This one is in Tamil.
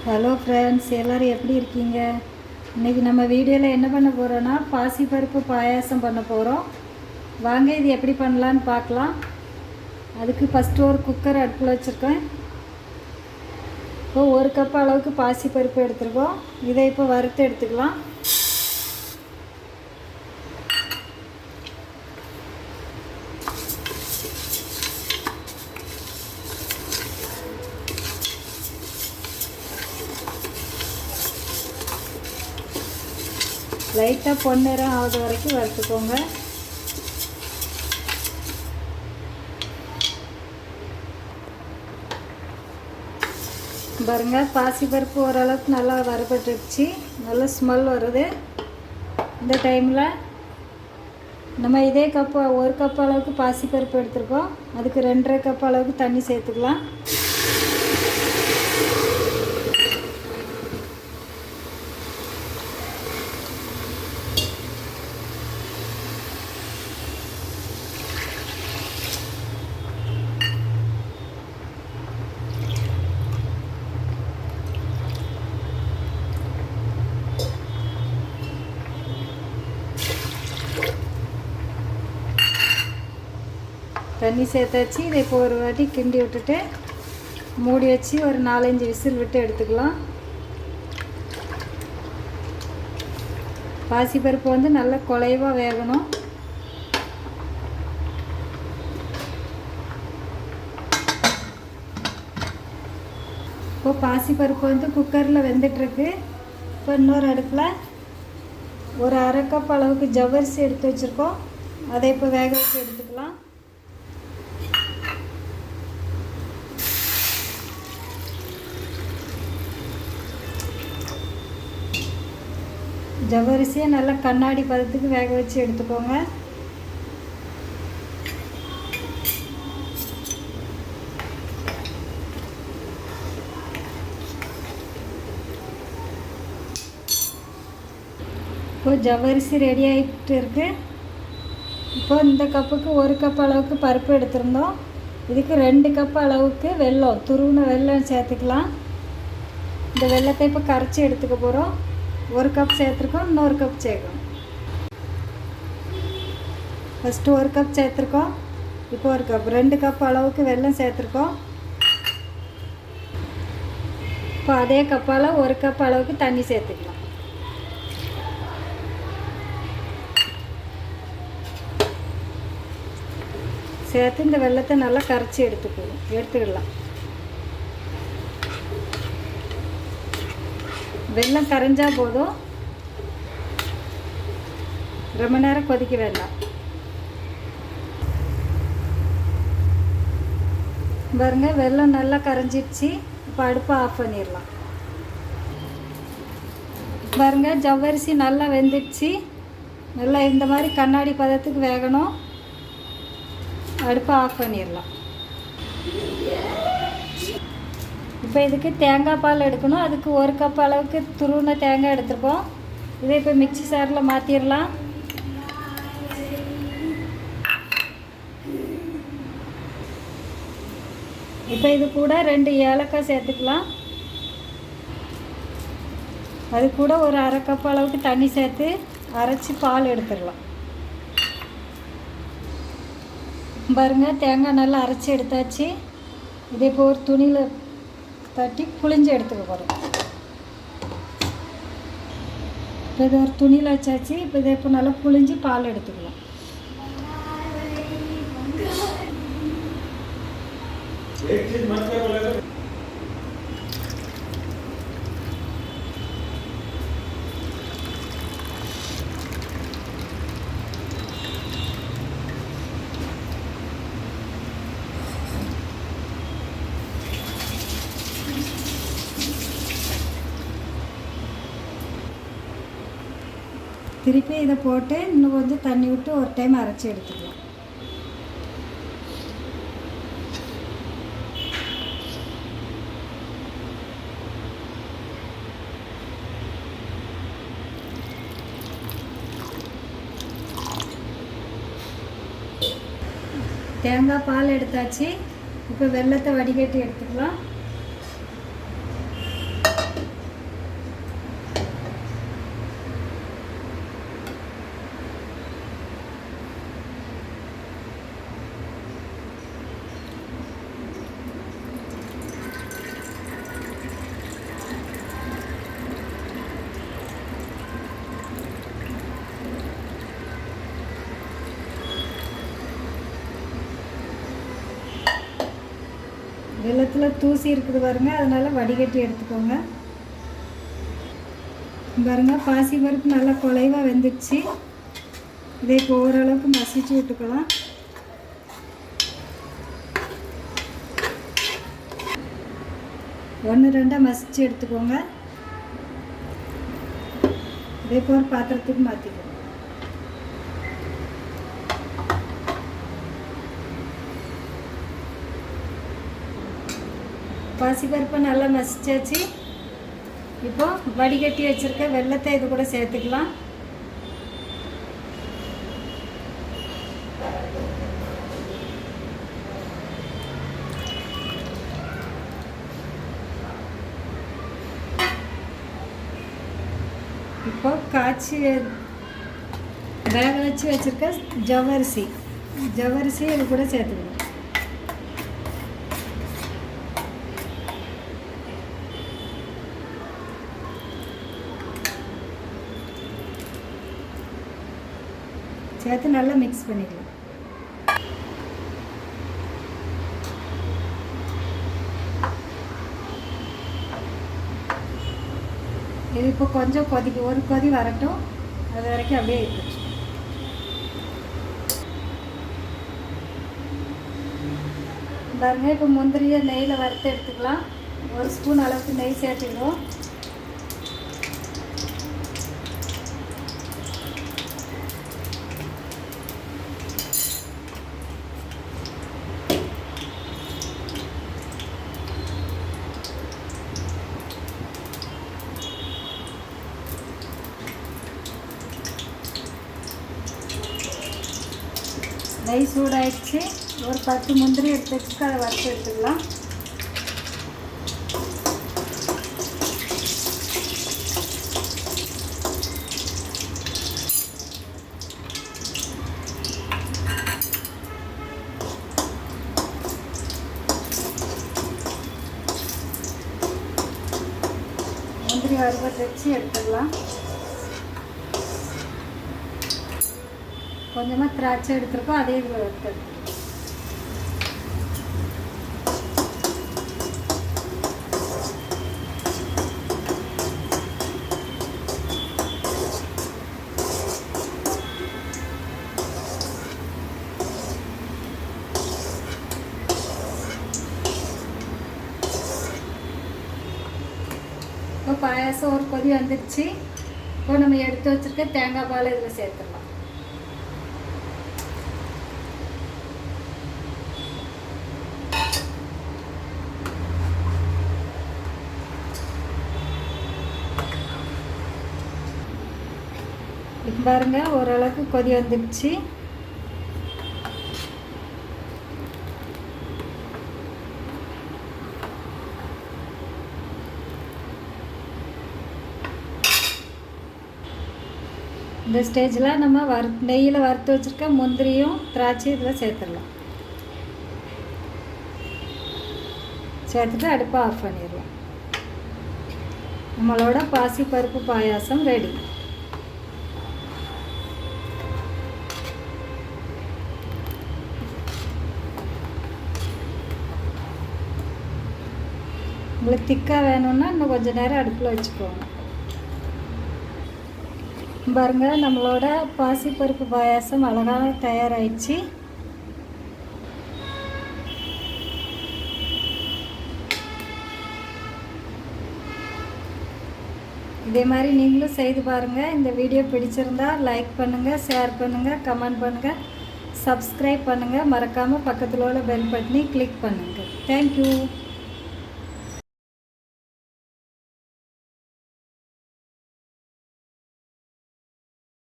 ஹலோ ஃப்ரெண்ட்ஸ், எல்லோரும் எப்படி இருக்கீங்க? இன்றைக்கி நம்ம வீடியோவில் என்ன பண்ண போகிறோன்னா பாசிப்பருப்பு பாயாசம் பண்ண போகிறோம். வாங்க இது எப்படி பண்ணலான்னு பார்க்கலாம். அதுக்கு ஃபஸ்ட்டு ஒரு குக்கர் அடுப்பில் வச்சுருக்கேன். இப்போ 1 கப் அளவுக்கு பாசிப்பருப்பு எடுத்துருக்கோம். இதை இப்போ வறுத்து எடுத்துக்கலாம். லைட்டாக பொன்னிறம் ஆகுது வரைக்கும் வறுத்துக்கோங்க. பாருங்க, பாசிப்பருப்பு ஓரளவுக்கு நல்லா வறுபட்டுருச்சு. நல்ல ஸ்மெல் வருது. இந்த டைமில் நம்ம இதே கப்பு 1 கப் அளவுக்கு பாசிப்பருப்பு எடுத்துருக்கோம். அதுக்கு 2.5 கப் அளவுக்கு தண்ணி சேர்த்துக்கலாம். தண்ணி சேர்த்தாச்சு. இதை இப்போ ஒரு வாட்டி கிண்டி விட்டுட்டு மூடி வச்சு ஒரு 4-5 விசில் விட்டு எடுத்துக்கலாம். பாசிப்பருப்பு வந்து நல்லா குழைவாக வேகணும். இப்போ பாசிப்பருப்பு வந்து குக்கரில் வெந்துட்டுருக்கு. இப்போ இன்னொரு அடுப்பில் ஒரு 1/2 கப் அளவுக்கு ஜவ்வரிசி எடுத்து வச்சுருக்கோம். அதை இப்போ வேக வச்சு எடுத்துக்கலாம். ஜவ்வரிசியை நல்லா கண்ணாடி பதத்துக்கு வேக வச்சு எடுத்துக்கோங்க. இப்போ ஜவ்வரிசி ரெடி ஆகிட்டு இருக்கு. இப்போ இந்த கப்புக்கு 1 கப் அளவுக்கு பருப்பு எடுத்திருந்தோம். இதுக்கு 2 கப் அளவுக்கு வெல்லம், துருவின வெல்லம் சேர்த்துக்கலாம். இந்த வெல்லத்தை இப்போ கரைச்சி எடுத்துக்க போகிறோம். 1 கப் சேர்த்துருக்கோம், இன்னொரு கப் சேர்க்கணும். ஃபஸ்ட்டு 1 கப் சேர்த்துருக்கோம். இப்போ 1 கப் 2 கப் அளவுக்கு வெல்லம் சேர்த்துருக்கோம். இப்போ அதே கப்பால் 1 கப் அளவுக்கு தண்ணி சேர்த்துக்கலாம். சேர்த்து இந்த வெல்லத்தை நல்லா கரைச்சி எடுத்துக்கலாம். வெல்லம் கரைஞ்சால் போதும், ரொம்ப நேரம் கொதிக்க வேண்டாம். பாருங்க, வெல்லம் நல்லா கரைஞ்சிடுச்சு. இப்போ அடுப்பை ஆஃப் பண்ணிடலாம். பாருங்க, ஜவ்வரிசி நல்லா வெந்துடுச்சு. நல்லா இந்த மாதிரி கண்ணாடி பதத்துக்கு வேகணும். அடுப்பை ஆஃப் பண்ணிடலாம். இப்போ இதுக்கு தேங்காய் பால் எடுக்கணும். அதுக்கு 1 கப் அளவுக்கு துருவின தேங்காய் எடுத்துருக்கோம். இதை இப்போ மிக்ஸி ஜாரில் மாற்றிடலாம். இப்போ இது கூட 2 ஏலக்காய் சேர்த்துக்கலாம். அது கூட ஒரு 1/2 கப் அளவுக்கு தண்ணி சேர்த்து அரைச்சி பால் எடுத்துடலாம். பாருங்கள், தேங்காய் நல்லா அரைச்சி எடுத்தாச்சு. இதே இப்போ ஒரு துணியில் தட்டி புளிஞ்சு எடுத்துக்க போகிறோம். இப்போ இதை ஒரு துணியில் வச்சாச்சு. இப்போ இதை இப்போ நல்லா புளிஞ்சு பால் எடுத்துக்கலாம். திருப்பி இதை போட்டு இன்னும் கொஞ்சம் தண்ணி விட்டு ஒரு டைம் அரைச்சி எடுத்துக்கலாம். தேங்காய் பால் எடுத்தாச்சு. இப்போ வெல்லத்தை வடிகட்டி எடுத்துக்கலாம். வெள்ளத்தில் தூசி இருக்குது பாருங்க, அதனால் வடிகட்டி எடுத்துக்கோங்க. பாருங்கள் பாசி பருப்பு நல்லா குலைவாக வெந்துடுச்சு. இதை இப்போ ஓரளவுக்கு மசிச்சு விட்டுக்கலாம். ஒன்று ரெண்டாக மசிச்சு எடுத்துக்கோங்க. இதே இப்போ ஒரு பாத்திரத்துக்கு மாற்றிக்கோங்க. பாசிப்பருப்பை நல்லா மசிச்சாச்சு. இப்போ வடிகட்டி வச்சுருக்க வெல்லத்தை இது கூட சேர்த்துக்கலாம். இப்போ காய்ச்சி வேக வச்சு வச்சுருக்க ஜவ்வரிசி இது கூட சேர்த்துக்கணும். சேர்த்து நல்லா மிக்ஸ் பண்ணிக்கலாம். இது இப்போ கொஞ்சம் ஒரு கொதி வரட்டும். அது வரைக்கும் அப்படியே இருக்கட்டும். பாருங்க, இப்போ முந்திரியை நெய்யில் வறுத்து எடுத்துக்கலாம். 1 ஸ்பூன் அளவுக்கு நெய் சேர்த்துக்குவோம். நெய் சூடாயிடுச்சு. ஒரு 10 முந்திரி எடுத்து வச்சுட்டு அதை வறுத்து எடுத்துக்கலாம். முந்திரி வறுபட்டு வச்சு எடுத்துக்கலாம். கொஞ்சமாக திராட்சை எடுத்துருக்கோம், அதே இதில் வறுத்து. இப்போ பாயாசம் ஒரு கொதி வந்துடுச்சு. இப்போ நம்ம எடுத்து வச்சுருக்க தேங்காய் பால் இதில் சேர்த்துடலாம். இப்போ பாருங்க, ஓரளவுக்கு கொதி வந்துடுச்சு. இந்த ஸ்டேஜில் நம்ம நெய்யில் வறுத்து வச்சுருக்க முந்திரியும் திராட்சை இதில் சேர்த்துடலாம். சேர்த்துட்டு அடுப்பை ஆஃப் பண்ணிடலாம். நம்மளோட பாசிப்பருப்பு பாயாசம் ரெடி. உங்களுக்கு திக்காக வேணும்னா இன்னும் கொஞ்சம் நேரம் அடுப்பில் வச்சுக்கோங்க. பாருங்கள், நம்மளோட பாசிப்பருப்பு பாயாசம் அழகாக தயாராகிடுச்சு. இதே மாதிரி நீங்களும் செய்து பாருங்கள். இந்த வீடியோ பிடிச்சிருந்தா லைக் பண்ணுங்கள், ஷேர் பண்ணுங்கள், கமெண்ட் பண்ணுங்கள், சப்ஸ்கிரைப் பண்ணுங்கள். மறக்காமல் பக்கத்தில் உள்ள பெல் பட்டனை கிளிக் பண்ணுங்கள். தேங்க்யூ.